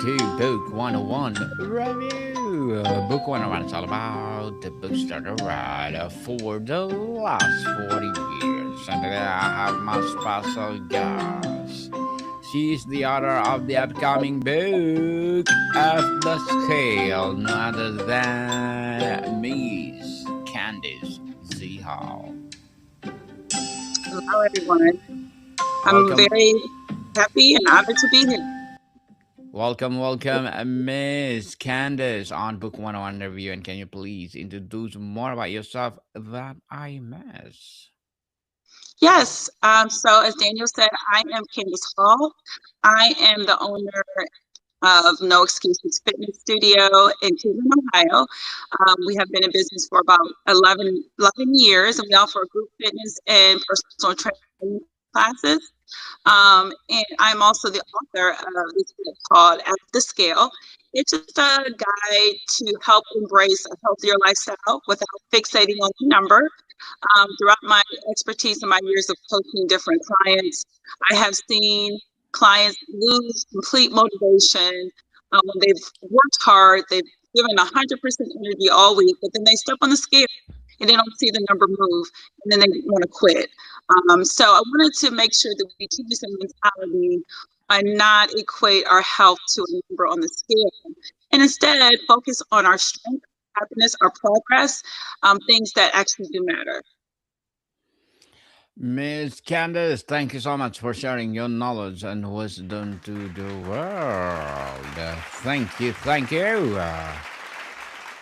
to Book 101 Review. Book 101 is all about the books that are read for the last 40 years. And today I have my special guest. She is the author of the upcoming book of the scale, no other than Miss Candice Hall. Hello, everyone. I'm Welcome. very happy and honored to be here. Welcome, Miss Candice on Book 101 Review. And can you please introduce more about yourself that I miss? Yes, so as Daniel said, I am Candice Hall. I am the owner of No Excuses Fitness Studio in Cleveland, Ohio. We have been in business for about 11 years, and we offer group fitness and personal training classes. And I'm also the author of this book called At the Scale. It's just a guide to help embrace a healthier lifestyle without fixating on the number. Throughout my expertise and my years of coaching different clients, I have seen clients lose complete motivation when they've worked hard, they've given 100% energy all week, but then they step on the scale and they don't see the number move, and then they want to quit. So I wanted to make sure that we keep this mentality and not equate our health to a number on the scale, and instead focus on our strength, happiness, our progress, things that actually do matter. Miss Candice, thank you so much for sharing your knowledge and wisdom to the world. Thank you.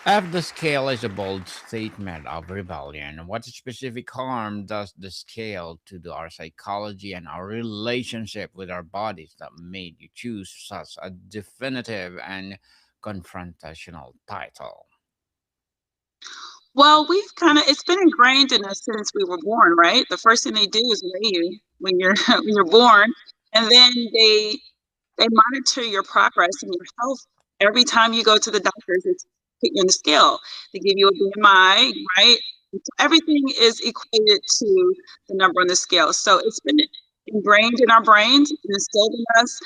If the scale is a bold statement of rebellion, what specific harm does the scale to our psychology and our relationship with our bodies that made you choose such a definitive and confrontational title? Well, it's been ingrained in us since we were born, right? The first thing they do is weigh you when you're when you're born, and then they monitor your progress and your health every time you go to the doctors. It's put you on the scale. They give you a BMI, right? So everything is equated to the number on the scale. So it's been ingrained in our brains and instilled in us.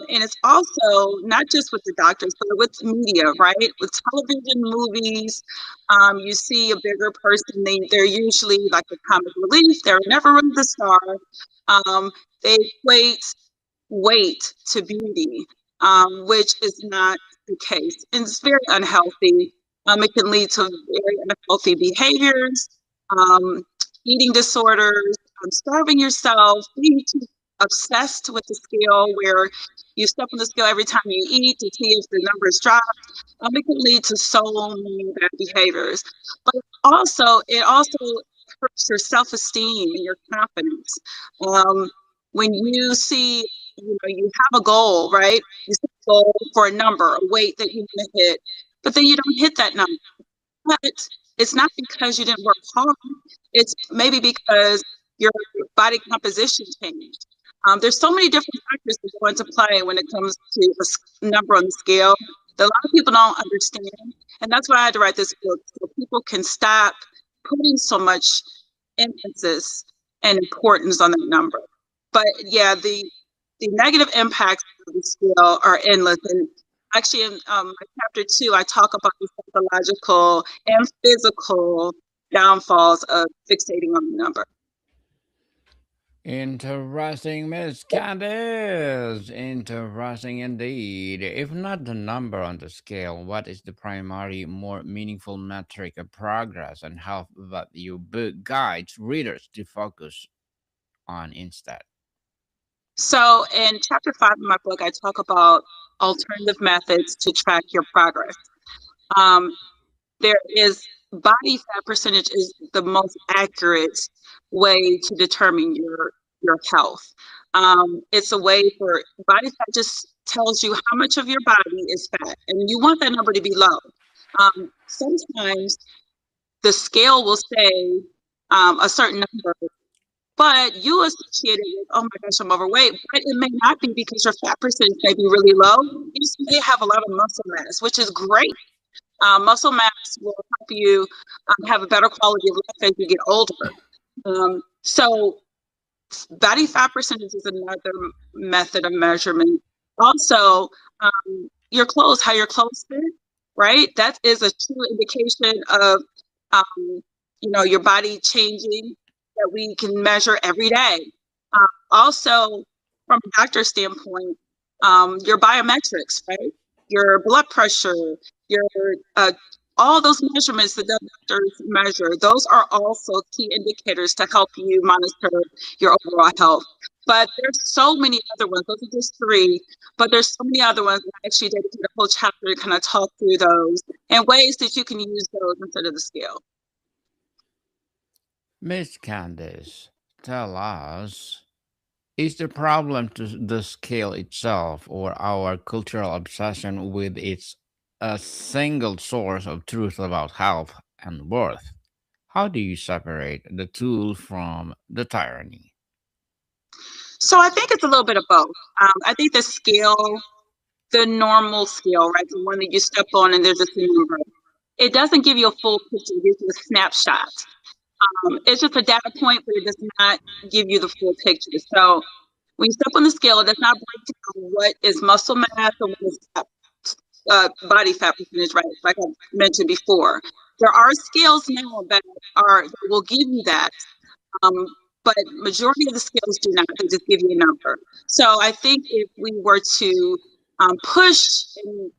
And it's also not just with the doctors, but with media, right? With television, movies, you see a bigger person. They're usually like a comic relief. They're never really the star. They equate weight to beauty, which is not the case. And it's very unhealthy. It can lead to very unhealthy behaviors, um, eating disorders, starving yourself, being too obsessed with the scale where you step on the scale every time you eat to see if the numbers drop. It can lead to so many bad behaviors. But it also hurts your self-esteem and your confidence. When you see, you have a goal, right? You set a goal for a number, a weight that you want to hit, but then you don't hit that number. But it's not because you didn't work hard. It's maybe because your body composition changed. There's so many different factors that go into play when it comes to a number on the scale that a lot of people don't understand. And that's why I had to write this book, so people can stop putting so much emphasis and importance on that number. But yeah, the negative impacts of the scale are endless. And actually, in my chapter 2, I talk about the psychological and physical downfalls of fixating on the number. Interesting, Miss Candice. Interesting indeed. If not the number on the scale, what is the primary, more meaningful metric of progress and health that your book guides readers to focus on instead? So, in chapter 5 of my book, I talk about alternative methods to track your progress. Um, there is body fat percentage is the most accurate way to determine your health. It's a way for body fat just tells you how much of your body is fat, and you want that number to be low. Sometimes the scale will say a certain number, but you associate it with, oh my gosh, I'm overweight. But it may not be because your fat percentage may be really low. You just may have a lot of muscle mass, which is great. Muscle mass will help you have a better quality of life as you get older. So body fat percentage is another method of measurement. Also, your clothes, how your clothes fit, right? That is a true indication of, um, your body changing that we can measure every day. Also, from a doctor's standpoint, your biometrics, right? Your blood pressure, your uh, all those measurements that the doctors measure, those are also key indicators to help you monitor your overall health. But there's so many other ones. Those are just three, but there's so many other ones. I actually dedicated a whole chapter to kind of talk through those and ways that you can use those instead of the scale. Miss Candice, tell us, is the problem to the scale itself or our cultural obsession with its a single source of truth about health and worth? How do you separate the tool from the tyranny? So I think it's a little bit of both. I think the scale, the normal scale, right, the one that you step on and there's a number, it doesn't give you a full picture. It gives you a snapshot. It's just a data point, but it does not give you the full picture. So when you step on the scale, it does not break down what is muscle mass or what is body fat percentage, right? Like I mentioned before, there are scales now that will give you that, um, but majority of the scales do not. They just give you a number. So I think if we were to push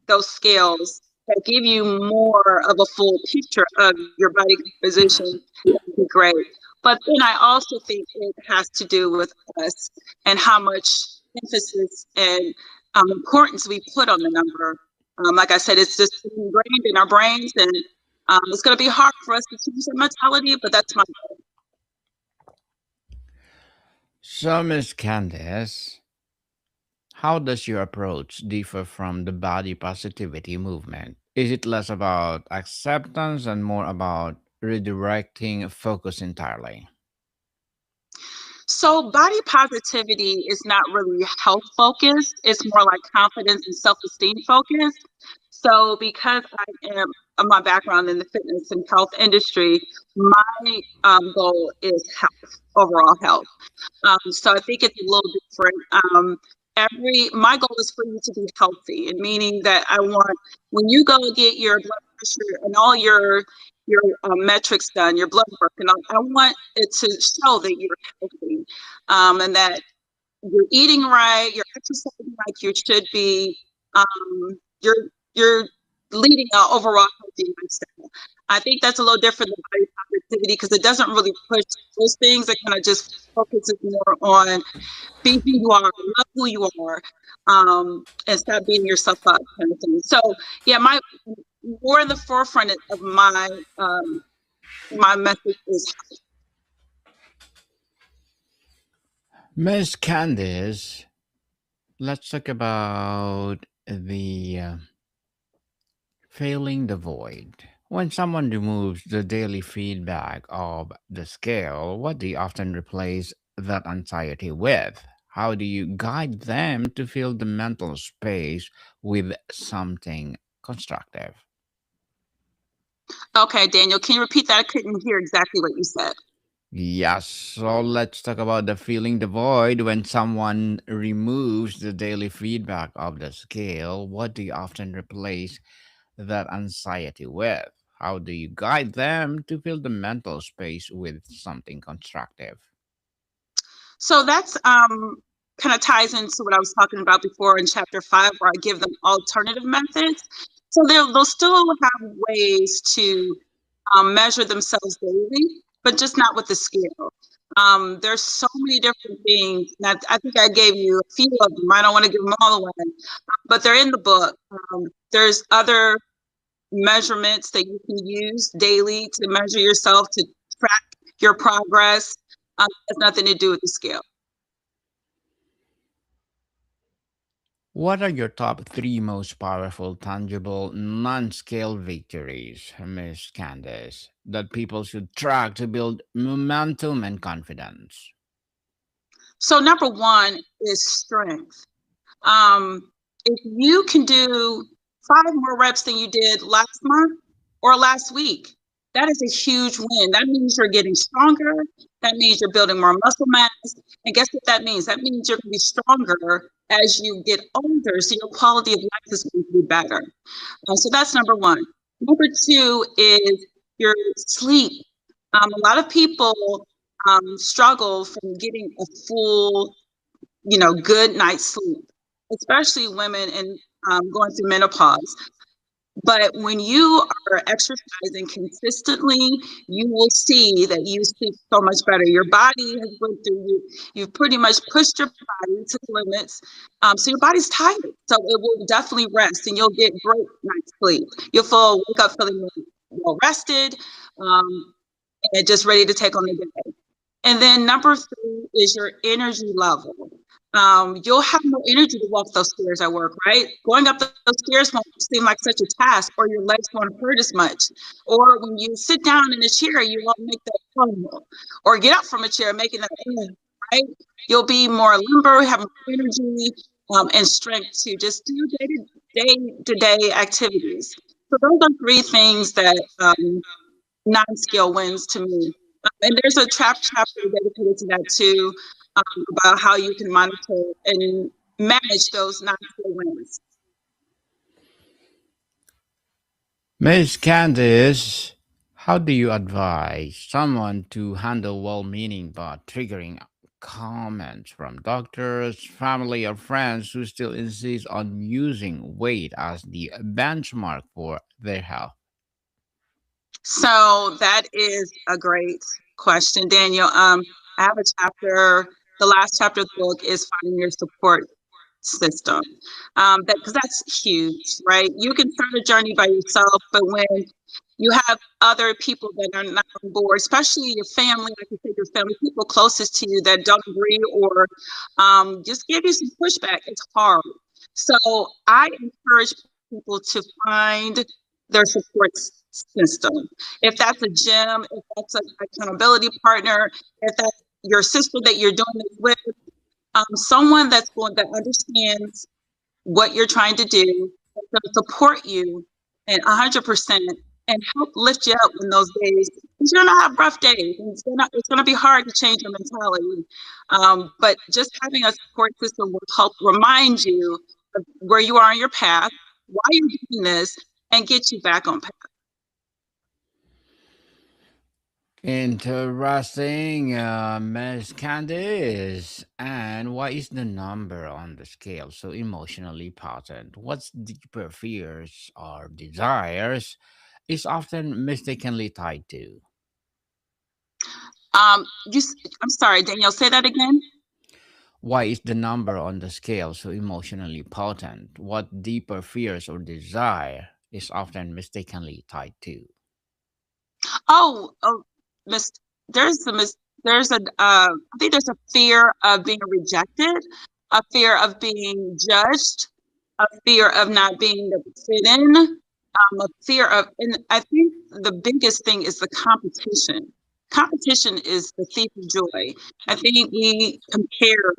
those scales that give you more of a full picture of your body composition, that would be great. But then I also think it has to do with us and how much emphasis and importance we put on the number. Like I said, it's just ingrained in our brains, and it's going to be hard for us to change that mentality. But that's my So, Miss Candice, how does your approach differ from the body positivity movement? Is it less about acceptance and more about redirecting focus entirely? So body positivity is not really health focused. It's more like confidence and self-esteem focused. So because I am my background in the fitness and health industry, my goal is health, overall health. So I think it's a little different. Every My goal is for you to be healthy, and meaning that I want when you go get your blood pressure and all your metrics done, your blood work, and I want it to show that you're healthy, and that you're eating right, you're exercising like you should be, you're leading an overall healthy lifestyle. I think that's a little different than body positivity because it doesn't really push those things. It kind of just focuses more on be who you are, love who you are, and stop beating yourself up, kind of thing. So, yeah, my more in the forefront of my message is Miss Candice, let's talk about the failing the void. When someone removes the daily feedback of the scale, what do you often replace that anxiety with? How do you guide them to fill the mental space with something constructive? okay. Daniel, can you repeat that? I couldn't hear exactly what you said. Yes, so let's talk about the feeling the void when someone removes the daily feedback of the scale. What do you often replace that anxiety with? How do you guide them to fill the mental space with something constructive? So that's kind of ties into what I was talking about before in chapter 5, where I give them alternative methods. So they'll still have ways to measure themselves daily, but just not with the scale. There's so many different things. And I think I gave you a few of them. I don't want to give them all away, but they're in the book. There's other measurements that you can use daily to measure yourself, to track your progress. It has nothing to do with the scale. What are your top three most powerful, tangible, non scale victories, Miss Candace, that people should track to build momentum and confidence? So number one is strength. If you can do 5 more reps than you did last month or last week, that is a huge win. That means you're getting stronger. That means you're building more muscle mass. And guess what that means? That means you're going to be stronger as you get older. So your quality of life is going to be better. So that's number one. Number two is your sleep. A lot of people struggle from getting a full, good night's sleep, especially women and going through menopause. But when you are exercising consistently, you will see that you sleep so much better. Your body has went through you. You've pretty much pushed your body to the limits. So your body's tired. So it will definitely rest and you'll get great night's sleep. You'll wake up feeling well rested and just ready to take on the day. And then number three is your energy level. You'll have more energy to walk those stairs at work, right? Going up those stairs won't seem like such a task, or your legs won't hurt as much. Or when you sit down in a chair, you won't make that phone, or get up from a chair making that, right? You'll be more limber, have more energy and strength to just do day-to-day activities. So those are three things that non-scale wins to me. And there's a chapter dedicated to that too, about how you can monitor and manage those non-scale wins. Miss Candice, how do you advise someone to handle well-meaning but triggering comments from doctors, family, or friends who still insist on using weight as the benchmark for their health? So that is a great question, Daniel. I have a chapter. The last chapter of the book is finding your support system. Because that's huge, right? You can start a journey by yourself, but when you have other people that are not on board, especially your family, like you said, your family, people closest to you that don't agree or just give you some pushback, it's hard. So I encourage people to find their support system. If that's a gym, if that's an accountability partner, if that's your sister that you're doing this with, someone that understands what you're trying to do, that's going to support you and 100% and help lift you up in those days. Because you're going to have rough days, and it's gonna be hard to change your mentality. But just having a support system will help remind you of where you are on your path, why you're doing this, and get you back on path. Interesting, Miss Candice. And what is the number on the scale so emotionally potent? What's deeper fears or desires is often mistakenly tied to? I'm sorry, Danielle, say that again. Why is the number on the scale so emotionally potent? What deeper fears or desire is often mistakenly tied to? Oh, Miss, there's a miss. There's a. I think there's a fear of being rejected, a fear of being judged, a fear of not being able to fit in, a fear of. And I think the biggest thing is the competition. Competition is the thief of joy. I think we compare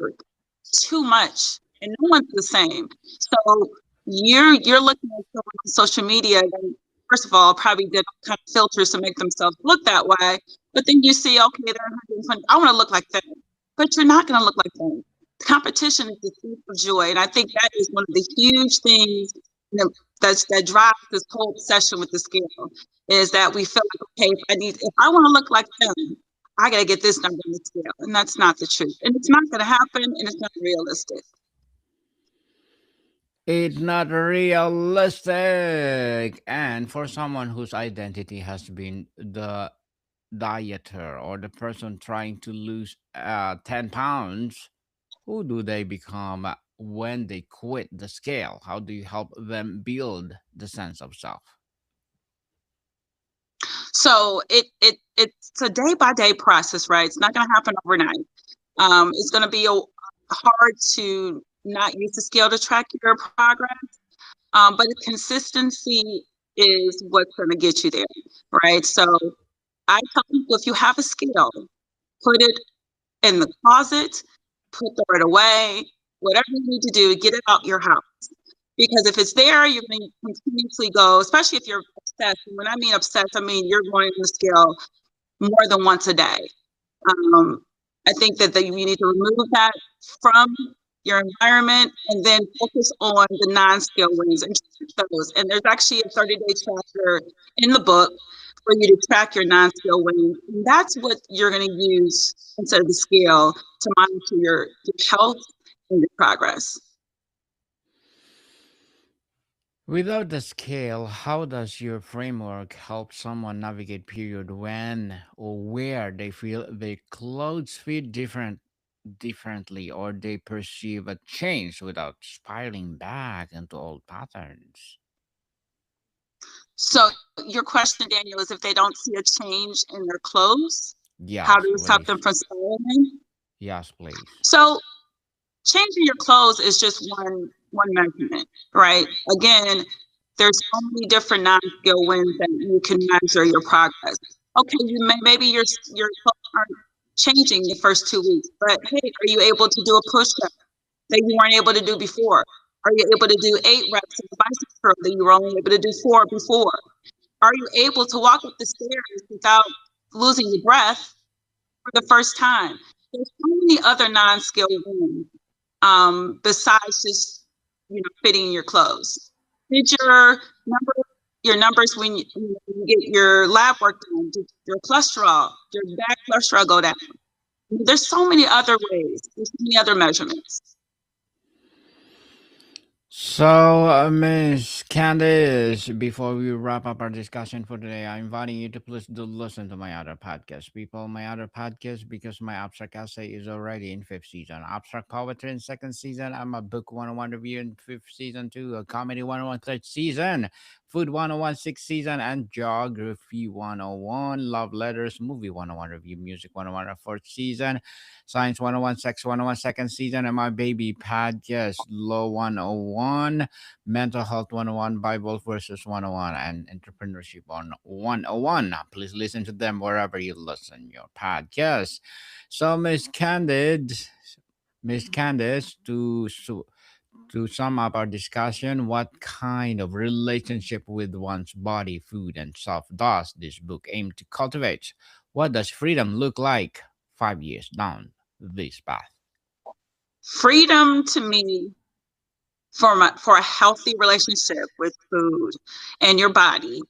too much, and no one's the same. So you're looking at someone on social media that, first of all, probably did all kind of filters to make themselves look that way. But then you see, okay, they're 120. I want to look like them, but you're not going to look like them. Competition is the thief of joy, and I think that is one of the huge things that drives this whole obsession with the scale. Is that we feel like, okay, if I want to look like them, I got to get this number on the scale. And that's not the truth. And it's not going to happen and it's not realistic. It's not realistic. And for someone whose identity has been the dieter or the person trying to lose 10 pounds, who do they become when they quit the scale? How do you help them build the sense of self? So it's a day by day process, right? It's not going to happen overnight. It's going to be hard to not use the scale to track your progress, but consistency is what's going to get you there, right? So I tell people if you have a scale, put it in the closet, throw it away, whatever you need to do, get it out your house. Because if it's there, you're going to continuously go, especially if you're obsessed. And when I mean obsessed, I mean you're going on the scale more than once a day. Um, I think that you need to remove that from your environment and then focus on the non-scale wins and track those. And there's actually a 30-day tracker in the book for you to track your non-scale wins. And that's what you're going to use instead of the scale to monitor your health and your progress. Without the scale, how does your framework help someone navigate period when or where they feel their clothes fit differently or they perceive a change without spiraling back into old patterns? So your question, Daniel, is if they don't see a change in their clothes, how Yes, do you stop them please. from spiraling? Yes, please. So changing your clothes is just one measurement, right? Again, there's so many different non-skill wins that you can measure your progress. Okay, maybe your clothes aren't changing the first 2 weeks, but hey, are you able to do a push-up that you weren't able to do before? Are you able to do 8 reps of the bicep curl that you were only able to do 4 before? Are you able to walk up the stairs without losing your breath for the first time? There's so many other non-skill wins besides just fitting your clothes. Did your numbers when you get your lab work done? Did your bad cholesterol go down? There's so many other ways. There's so many other measurements. So, Miss Candice, before we wrap up our discussion for today, I'm inviting you to please do listen to my other podcast, people. My other podcast, because my abstract essay is already in fifth season, abstract poetry in second season. I'm a book 101 review in fifth season too, a comedy 101 third season, food 101 sixth season, and geography 101, love letters, movie 101 review, music 101 fourth season. Science 101, Sex 101, second season, and my baby podcast, Law 101, Mental Health 101, Bible Verses 101, and Entrepreneurship on 101. Please listen to them wherever you listen your podcast. So, Miss Candice, to sum up our discussion, what kind of relationship with one's body, food, and self does this book aim to cultivate? What does freedom look like 5 years down this path? Freedom to me for a healthy relationship with food and your body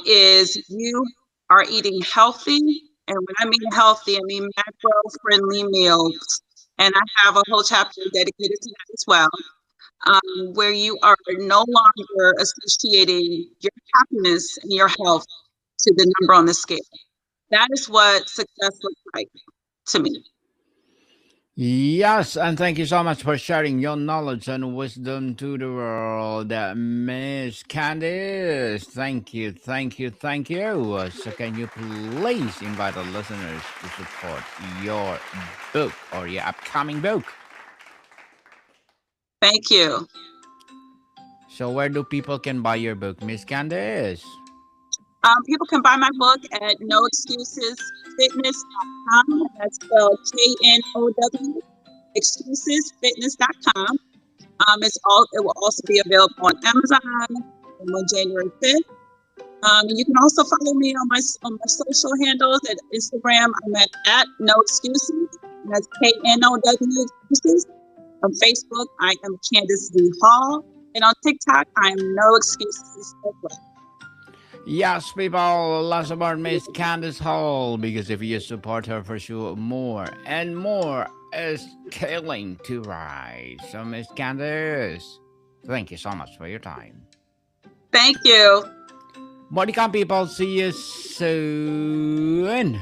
is you are eating healthy. And when I mean healthy, I mean macro friendly meals. And I have a whole chapter dedicated to that as well, where you are no longer associating your happiness and your health to the number on the scale. That is what success looks like to me. Yes, and thank you so much for sharing your knowledge and wisdom to the world, Miss Candice. Thank you, thank you, thank you. So, can you please invite the listeners to support your book or your upcoming book? Thank you. So, where do people can buy your book, Miss Candice? People can buy my book at noexcusesfitness.com. That's spelled KNOW, excusesfitness.com. It will also be available on Amazon on January 5th. And you can also follow me on my social handles at Instagram. I'm at No Excuses. And that's KNOW Excuses. On Facebook, I am Candice Hall. And on TikTok, I am No Excuses as well. Yes, people, let's support Miss Candice Hall because if you support her for sure, more and more is killing to rise. So, Miss Candice, thank you so much for your time. Thank you. Modicam people, see you soon.